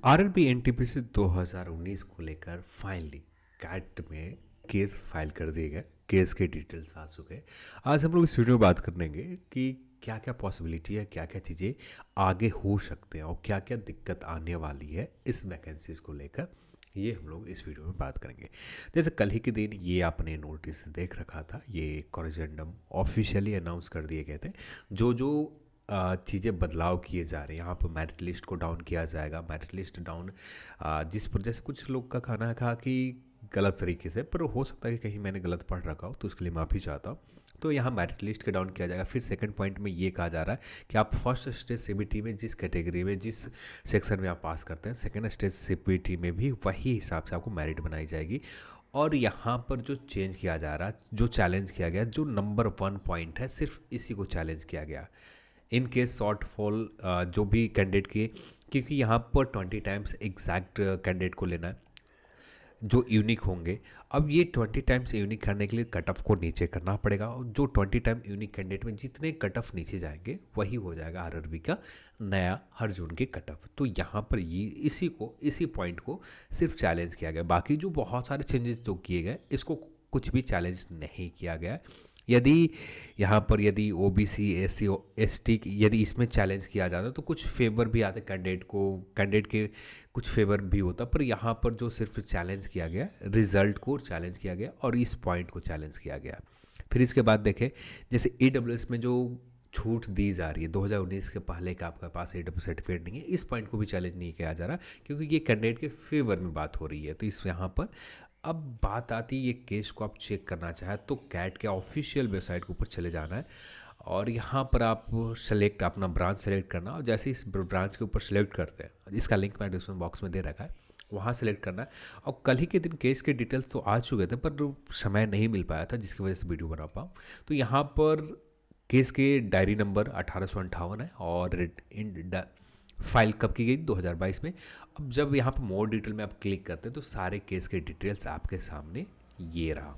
RRB NTPC 2019 को लेकर finally cat में केस फाइल कर दिए गए। केस के डिटेल्स आ चुके हैं। आज हम लोग इस वीडियो में बात करेंगे कि क्या क्या पॉसिबिलिटी है, क्या क्या चीज़ें आगे हो सकते हैं और क्या क्या दिक्कत आने वाली है इस वैकेंसीज को लेकर। ये हम लोग इस वीडियो में बात करेंगे। जैसे कल ही के दिन ये आपने नोटिस देख रखा था, ये कॉरिजेंडम ऑफिशियली अनाउंस कर दिए गए थे। जो जो चीज़ें बदलाव किए जा रहे हैं, यहाँ पर मेरिट लिस्ट को डाउन किया जाएगा। मेरिट लिस्ट डाउन जिस पर जैसे कुछ लोग का कहना था कि गलत तरीके से, पर हो सकता है कि कहीं मैंने गलत पढ़ रखा हो, तो उसके लिए माफ़ी चाहता हूँ। तो यहाँ मेरिट लिस्ट के डाउन किया जाएगा। फिर सेकंड पॉइंट में ये कहा जा रहा है कि आप फर्स्ट स्टेज सीबीटी में जिस कैटेगरी में जिस सेक्शन में आप पास करते हैं, सेकंड स्टेज सीबीटी में भी वही हिसाब से आपको मेरिट बनाई जाएगी। और यहाँ पर जो चेंज किया जा रहा है, जो चैलेंज किया गया, जो नंबर 1 पॉइंट है, सिर्फ इसी को चैलेंज किया गया। इन केस शॉर्टफॉल जो भी कैंडिडेट के, क्योंकि यहाँ पर 20 टाइम्स एग्जैक्ट कैंडिडेट को लेना है जो यूनिक होंगे। अब ये 20 टाइम्स यूनिक करने के लिए कट ऑफ को नीचे करना पड़ेगा, और जो 20 टाइम यूनिक कैंडिडेट में जितने कट ऑफ नीचे जाएंगे वही हो जाएगा आरआरबी का नया हर जोन के कट ऑफ। तो यहाँ पर ये इसी पॉइंट को सिर्फ चैलेंज किया गया। बाकी जो बहुत सारे चेंजेस जो किए गए, इसको कुछ भी चैलेंज नहीं किया गया। यदि यहाँ पर यदि ओबीसी एससी एसटी यदि इसमें चैलेंज किया जाता तो कुछ फेवर भी आते कैंडिडेट के कुछ फेवर भी होता, पर यहाँ पर जो सिर्फ चैलेंज किया गया, रिजल्ट को चैलेंज किया गया और इस पॉइंट को चैलेंज किया गया। फिर इसके बाद देखें, जैसे ईडब्ल्यूएस में जो छूट दी जा रही है 2019 के पहले का आपके पास ईडब्ल्यू सर्टिफिकेट नहीं है, इस पॉइंट को भी चैलेंज नहीं किया जा रहा, क्योंकि ये कैंडिडेट के फेवर में बात हो रही है। तो इस यहाँ पर अब बात आती है, ये केस को आप चेक करना चाहें तो कैट के ऑफिशियल वेबसाइट के ऊपर चले जाना है, और यहाँ पर आप सेलेक्ट अपना ब्रांच सेलेक्ट करना, और जैसे इस ब्रांच के ऊपर सेलेक्ट करते हैं, इसका लिंक मैं डिस्क्रिप्शन बॉक्स में दे रखा है, वहाँ सेलेक्ट करना है। और कल ही के दिन केस के डिटेल्स तो आ चुके थे, पर समय नहीं मिल पाया था, जिसकी वजह से वीडियो बना पाऊँ। तो यहाँ पर केस के डायरी नंबर 1858 है, और फाइल कब की गई, 2022 में। अब जब यहाँ पर मोर डिटेल में आप क्लिक करते हैं तो सारे केस के डिटेल्स आपके सामने ये रहा।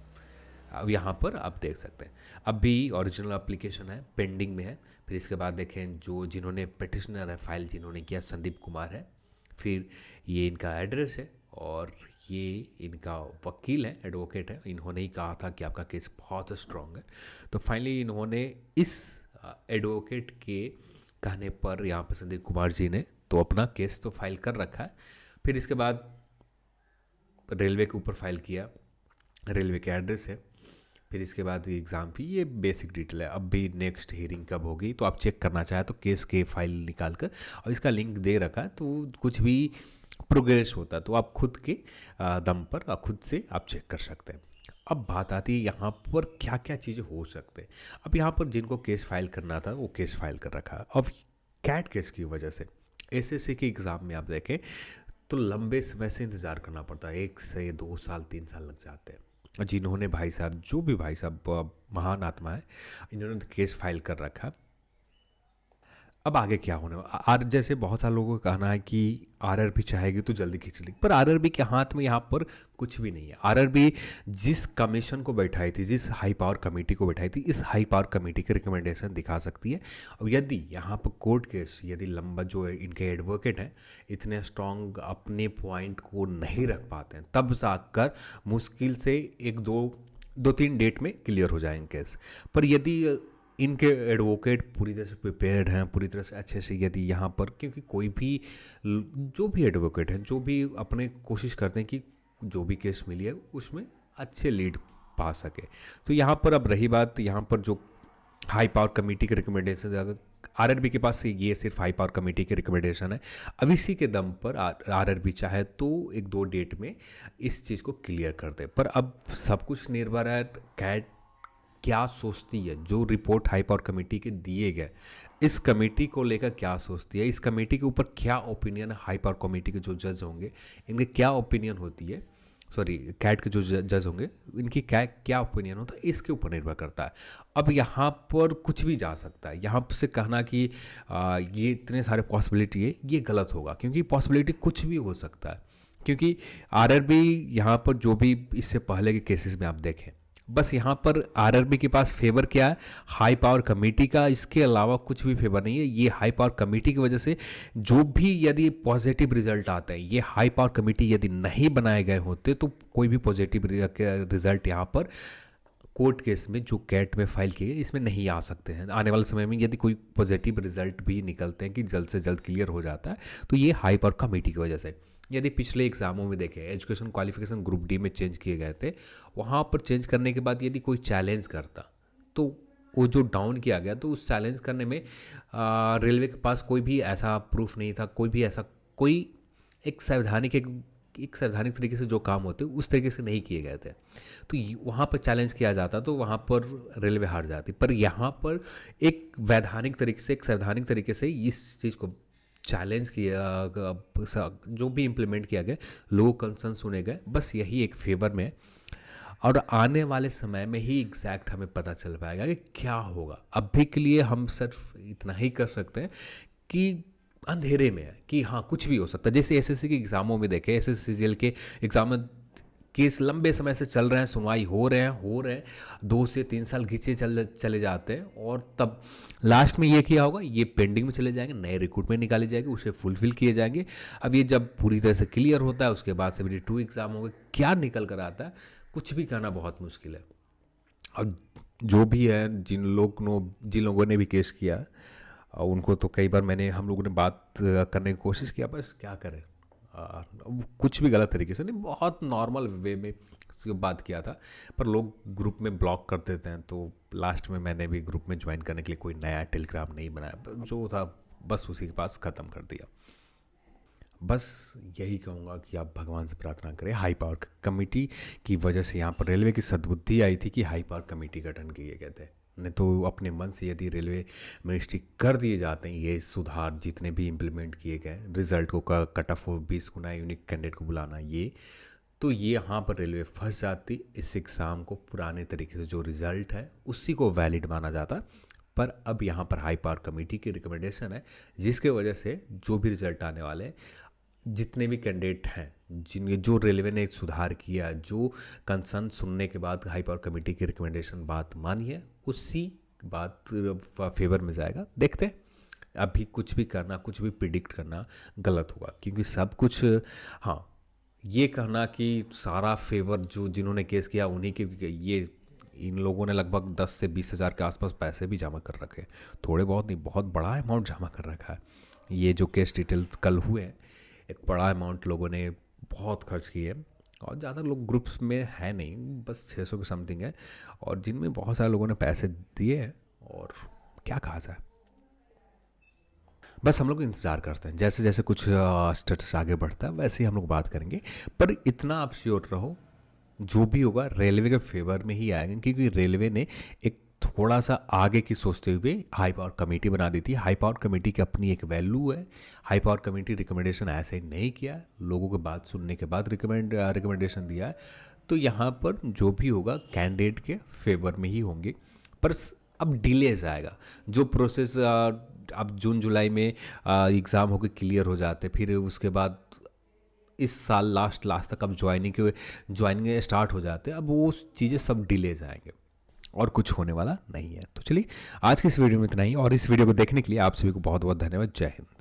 अब यहाँ पर आप देख सकते हैं, अब भी ओरिजिनल एप्लीकेशन है, पेंडिंग में है। फिर इसके बाद देखें, जिन्होंने पिटिशनर है, फाइल जिन्होंने किया संदीप कुमार है। फिर ये इनका एड्रेस है, और ये इनका वकील है, एडवोकेट है। इन्होंने ही कहा था कि आपका केस बहुत स्ट्रॉन्ग है, तो फाइनली इन्होंने इस एडवोकेट के कहने पर यहाँ पर संदीप कुमार जी ने तो अपना केस तो फाइल कर रखा है। फिर इसके बाद रेलवे के ऊपर फाइल किया, रेलवे के एड्रेस है। फिर इसके बाद एग्ज़ाम फी, ये बेसिक डिटेल है। अब भी नेक्स्ट हियरिंग कब होगी तो आप चेक करना चाहें तो केस के फाइल निकाल कर, और इसका लिंक दे रखा है, तो कुछ भी प्रोग्रेस होता है तो आप खुद के दम पर खुद से आप चेक कर सकते हैं। अब बात आती है यहाँ पर क्या क्या चीज़ें हो सकते हैं। अब यहाँ पर जिनको केस फाइल करना था वो केस फाइल कर रखा है। अब कैट केस की वजह से एसएससी के एग्ज़ाम में आप देखें तो लंबे समय से इंतज़ार करना पड़ता है, 1 से 2 साल 3 साल लग जाते हैं। जिन्होंने भाई साहब, जो भी भाई साहब महान आत्मा है, इन्होंने केस फाइल कर रखा। अब आगे क्या होने आर जैसे बहुत सारे लोगों का कहना है कि आरआरबी चाहेगी तो जल्दी खींच लेगी, पर आरआरबी के हाथ में यहाँ पर कुछ भी नहीं है। आरआरबी जिस कमीशन को बैठाई थी, जिस हाई पावर कमेटी को बैठाई थी, इस हाई पावर कमेटी की रिकमेंडेशन दिखा सकती है। और यदि यहाँ पर कोर्ट केस, यदि लंबा, जो इनके एडवोकेट हैं इतने स्ट्रांग अपने पॉइंट को नहीं रख पाते हैं, तब जाकर मुश्किल से 1-2-3 डेट में क्लियर हो जाएंगे केस। पर यदि इनके एडवोकेट पूरी तरह से प्रिपेयर्ड हैं, पूरी तरह से अच्छे से, यदि यहाँ पर, क्योंकि कोई भी जो भी एडवोकेट हैं, जो भी अपने कोशिश करते हैं कि जो भी केस मिली है उसमें अच्छे लीड पा सके। तो यहाँ पर अब रही बात, यहाँ पर जो हाई पावर कमेटी के रिकमेंडेशन, आरआरबी के पास ये सिर्फ हाई पावर कमेटी के रिकमेंडेशन है। अब इसी के दम पर आरआरबी चाहे तो 1-2 डेट में इस चीज़ को क्लियर कर दे। पर अब सब कुछ निर्भर है कैट क्या सोचती है, जो रिपोर्ट हाई पावर कमेटी के दिए गए, इस कमेटी को लेकर क्या सोचती है, इस कमेटी के ऊपर क्या ओपिनियन है, हाई पावर कमेटी के जो जज होंगे इनके क्या ओपिनियन होती है, सॉरी कैट के जो जज होंगे इनकी क्या ओपिनियन होता है, इसके ऊपर निर्भर करता है। अब यहाँ पर कुछ भी जा सकता है। यहाँ से कहना कि ये इतने सारे पॉसिबिलिटी है, ये गलत होगा, क्योंकि पॉसिबिलिटी कुछ भी हो सकता है। क्योंकि आरआरबी यहाँ पर जो भी इससे पहले के केसेस में आप देखें, बस यहाँ पर आरआरबी के पास फेवर क्या है, हाई पावर कमेटी का, इसके अलावा कुछ भी फेवर नहीं है। ये हाई पावर कमेटी की वजह से जो भी यदि पॉजिटिव रिजल्ट आते हैं, ये हाई पावर कमेटी यदि नहीं बनाए गए होते तो कोई भी पॉजिटिव रिजल्ट यहाँ पर कोर्ट केस में जो कैट में फाइल किए इसमें नहीं आ सकते हैं। आने वाले समय में यदि कोई पॉजिटिव रिजल्ट भी निकलते हैं कि जल्द से जल्द क्लियर हो जाता है, तो ये हाई पावर कमेटी की वजह से। यदि पिछले एग्जामों में देखें, एजुकेशन क्वालिफिकेशन ग्रुप डी में चेंज किए गए थे, वहाँ पर चेंज करने के बाद यदि कोई चैलेंज करता तो वो जो डाउन किया गया, तो उस चैलेंज करने में रेलवे के पास कोई भी ऐसा प्रूफ नहीं था, कोई भी ऐसा कोई एक संवैधानिक तरीके से जो काम होते उस तरीके से नहीं किए गए थे। तो वहाँ पर चैलेंज किया जाता तो वहाँ पर रेलवे हार जाती। पर यहाँ पर एक वैधानिक तरीके से, एक संवैधानिक तरीके से इस चीज़ को चैलेंज किया, जो भी इम्प्लीमेंट किया गया, लोगों कंसर्न सुने गए, बस यही एक फेवर में। और आने वाले समय में ही एग्जैक्ट हमें पता चल पाएगा कि क्या होगा। अभी के लिए हम सिर्फ इतना ही कर सकते हैं कि अंधेरे में है कि हाँ कुछ भी हो सकता है। जैसे एसएससी के एग्ज़ामों में देखें, एसएससी सीजीएल के एग्ज़ाम में केस लंबे समय से चल रहे हैं, सुनवाई हो रहे हैं 2 से 3 साल खींचे चले जाते हैं, और तब लास्ट में ये किया होगा, ये पेंडिंग में चले जाएंगे, नए रिक्रूटमेंट निकाले जाएंगे, उसे फुलफिल किए जाएंगे। अब ये जब पूरी तरह से क्लियर होता है, उसके बाद CBT 2 एग्ज़ाम होगा, क्या निकल कर आता है कुछ भी कहना बहुत मुश्किल है। अब जो भी है, जिन लोगों ने भी केस किया, उनको तो कई बार हम लोगों ने बात करने की कोशिश किया, बस क्या करें, कुछ भी गलत तरीके से नहीं, बहुत नॉर्मल वे में बात किया था, पर लोग ग्रुप में ब्लॉक कर देते हैं। तो लास्ट में मैंने भी ग्रुप में ज्वाइन करने के लिए कोई नया टेलीग्राम नहीं बनाया, जो था बस उसी के पास ख़त्म कर दिया। बस यही कहूँगा कि आप भगवान से प्रार्थना करें, हाई पावर कमेटी की वजह से यहाँ पर रेलवे की सद्बुद्धि आई थी कि हाई पावर कमेटी गठन किए गए थे। नहीं तो अपने मन से यदि रेलवे मिनिस्ट्री कर दिए जाते हैं ये सुधार, जितने भी इम्प्लीमेंट किए गए, रिजल्ट को कट ऑफ 20 गुना यूनिक कैंडिडेट को बुलाना, तो ये यहाँ पर रेलवे फंस जाती। इस एग्ज़ाम को पुराने तरीके से जो रिज़ल्ट है उसी को वैलिड माना जाता। पर अब यहाँ पर हाई पावर कमेटी की रिकमेंडेशन है, जिसके वजह से जो भी रिज़ल्ट आने वाले हैं, जितने भी कैंडिडेट हैं, जो रेलवे ने एक सुधार किया, जो कंसर्न सुनने के बाद हाई पावर कमेटी की रिकमेंडेशन बात मानी है, उसी बात फेवर में जाएगा। देखते हैं, अभी कुछ भी करना, कुछ भी प्रिडिक्ट करना गलत होगा, क्योंकि सब कुछ, हाँ ये कहना कि सारा फेवर जो जिन्होंने केस किया उन्हीं के, ये इन लोगों ने लगभग 10 से 20 हज़ार के आसपास पैसे भी जमा कर रखे, थोड़े बहुत नहीं, बहुत बड़ा अमाउंट जमा कर रखा है। ये जो केस डिटेल्स कल हुए, एक बड़ा अमाउंट लोगों ने बहुत खर्च किए, और ज़्यादा लोग ग्रुप्स में है नहीं, बस 600 के समथिंग है, और जिनमें बहुत सारे लोगों ने पैसे दिए हैं। और क्या कहा जाए, बस हम लोग इंतज़ार करते हैं, जैसे जैसे कुछ स्टेटस आगे बढ़ता है वैसे ही हम लोग बात करेंगे। पर इतना आप श्योर रहो, जो भी होगा रेलवे के फेवर में ही आएगा, क्योंकि रेलवे ने एक थोड़ा सा आगे की सोचते हुए हाई पावर कमेटी बना दी थी। हाई पावर कमेटी की अपनी एक वैल्यू है। हाई पावर कमेटी रिकमेंडेशन ऐसे नहीं किया, लोगों की बात सुनने के बाद रिकमेंडेशन दिया है। तो यहाँ पर जो भी होगा कैंडिडेट के फेवर में ही होंगे। पर अब डिलेज आएगा, जो प्रोसेस अब जून जुलाई में एग्ज़ाम होकर क्लियर हो जाते, फिर उसके बाद इस साल लास्ट तक अब ज्वाइनिंग स्टार्ट हो जाते हैं, अब वो चीज़ें सब डिले जाएंगे और कुछ होने वाला नहीं है। तो चलिए आज की इस वीडियो में इतना ही, और इस वीडियो को देखने के लिए आप सभी को बहुत बहुत धन्यवाद। जय हिंद।